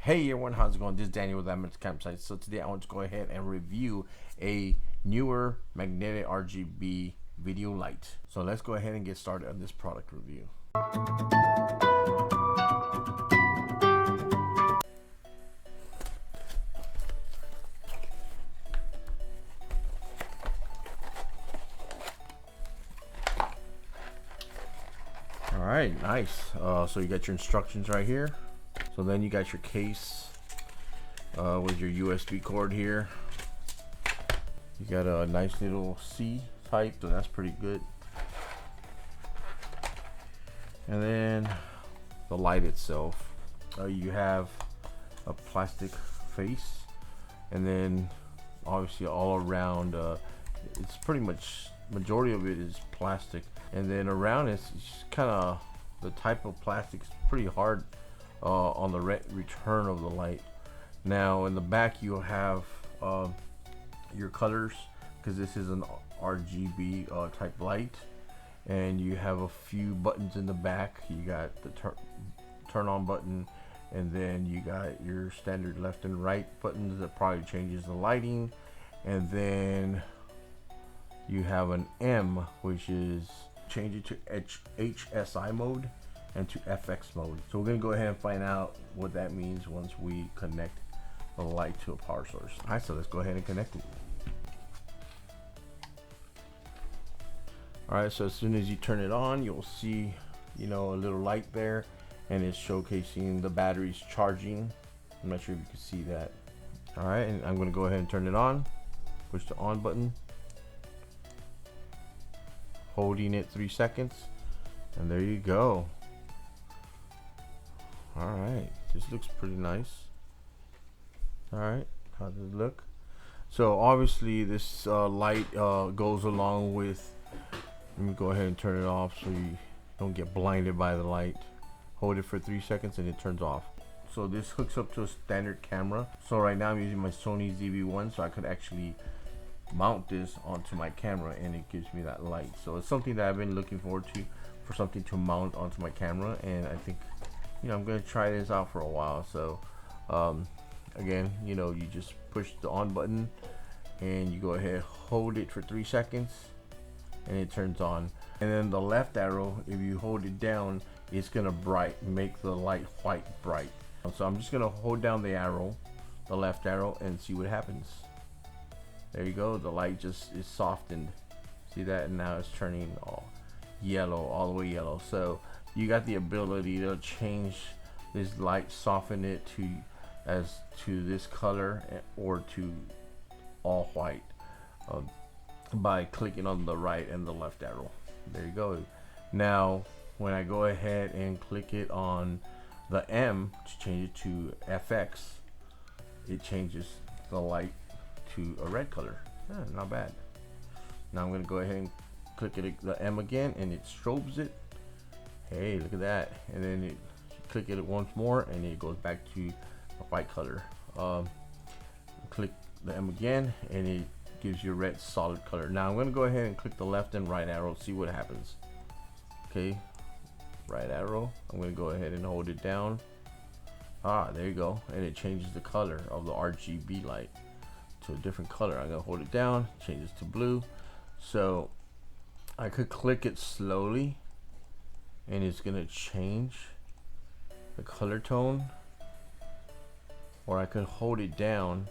Hey everyone, how's it going? This is Daniel with Adam's Campsite. So today I want to go ahead and review a newer magnetic RGB video light. So let's go ahead and get started on this product review. Alright, nice. So you got your instructions right here. So then you got your case with your USB cord here. You got a nice little C type, so that's pretty good. And then the light itself, you have a plastic face, and then obviously all around it's pretty much majority of it is plastic, and then around it's kind of the type of plastic is pretty hard on the return of the light. Now in the back you have your colors, because this is an RGB type light, and you have a few buttons in the back. You got the turn on button, and then you got your standard left and right buttons that probably changes the lighting, and then you have an M, which is change it to HSI mode and to FX mode. So we're gonna go ahead and find out what that means once we connect the light to a power source. All right, so let's go ahead and connect it. All right, so as soon as you turn it on, you'll see, a little light there, and it's showcasing the battery's charging. I'm not sure if you can see that. All right, and I'm gonna go ahead and turn it on. Push the on button, holding it 3 seconds, and there you go. All right, this looks pretty nice. All right, how does it look? So obviously this light goes along with, let me go ahead and turn it off so you don't get blinded by the light. Hold it for 3 seconds and it turns off. So this hooks up to a standard camera. So right now I'm using my Sony ZV-1, so I could actually mount this onto my camera and it gives me that light. So it's something that I've been looking forward to, for something to mount onto my camera, and I think I'm gonna try this out for a while. So again, you just push the on button and you go ahead, hold it for 3 seconds, and it turns on. And then the left arrow, if you hold it down, it's gonna make the light white bright. So I'm just gonna hold down the arrow, the left arrow, and see what happens. There you go, the light just is softened. See that? And now it's turning all yellow, all the way yellow. So you got the ability to change this light, soften it to this color or to all white by clicking on the right and the left arrow. There you go. Now when I go ahead and click it on the M to change it to FX, it changes the light to a red color. Not bad. Now I'm going to go ahead and click the M again, and it strobes it. Hey, look at that. And then you click it once more and it goes back to a white color. Click the M again and it gives you a red solid color. Now I'm going to go ahead and click the left and right arrow, see what happens. Okay, right arrow, I'm going to go ahead and hold it down. There you go, and it changes the color of the RGB light to a different color. I'm going to hold it down, changes to blue. So I could click it slowly and it's going to change the color tone, or I could hold it down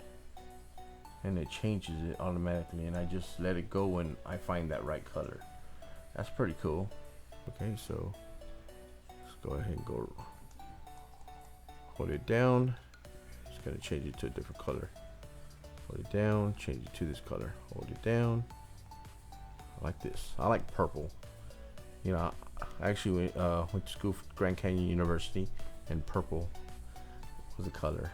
and it changes it automatically, and I just let it go when I find that right color. That's pretty cool. Okay, so let's go ahead and go hold it down. It's going to change it to a different color. Hold it down, change it to this color. Hold it down. I like this. I like purple. I actually went to school for Grand Canyon University, and purple was the color.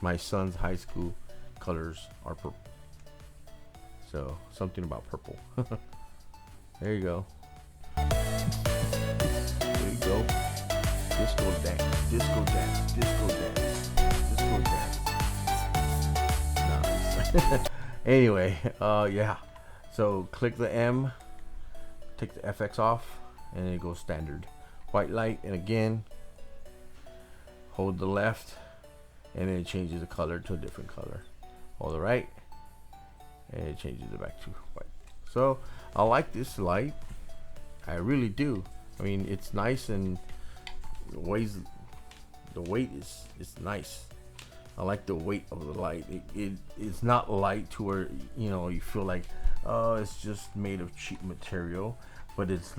My son's high school colors are purple, so something about purple. There you go. There you go. Disco dance, disco dance, disco dance, disco dance. Nice. Anyway, yeah. So click the M, take the FX off, and it goes standard white light. And again, hold the left, and then it changes the color to a different color. Hold the right, and it changes it back to white. So I like this light, I really do. I mean, it's nice, and the weight is nice. I like the weight of the light. It's not light to where, you know, you feel like, oh, it's just made of cheap material, but it's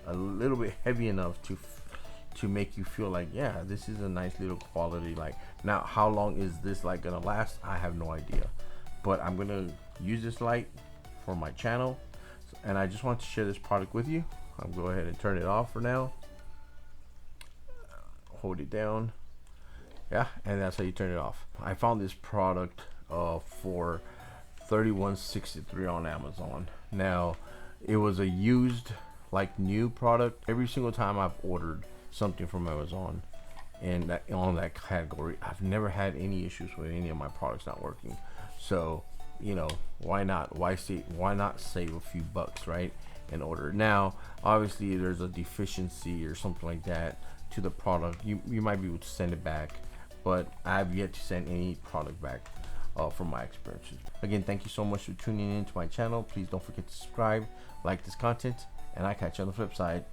a little bit heavy enough to make you feel like, yeah, this is a nice little quality light. Now, how long is this light gonna last? I have no idea, but I'm gonna use this light for my channel, and I just want to share this product with you. I'll go ahead and turn it off for now. Hold it down. Yeah, and that's how you turn it off. I found this product for $31.63 on Amazon. Now, it was a used, like, new product. Every single time I've ordered something from Amazon and on that category, I've never had any issues with any of my products not working. So, you know, why not? Why not save a few bucks, right? And order. Now, obviously, there's a deficiency or something like that to the product. You might be able to send it back, but I've yet to send any product back from my experiences. Again, thank you so much for tuning in to my channel. Please don't forget to subscribe, like this content, and I'll catch you on the flip side.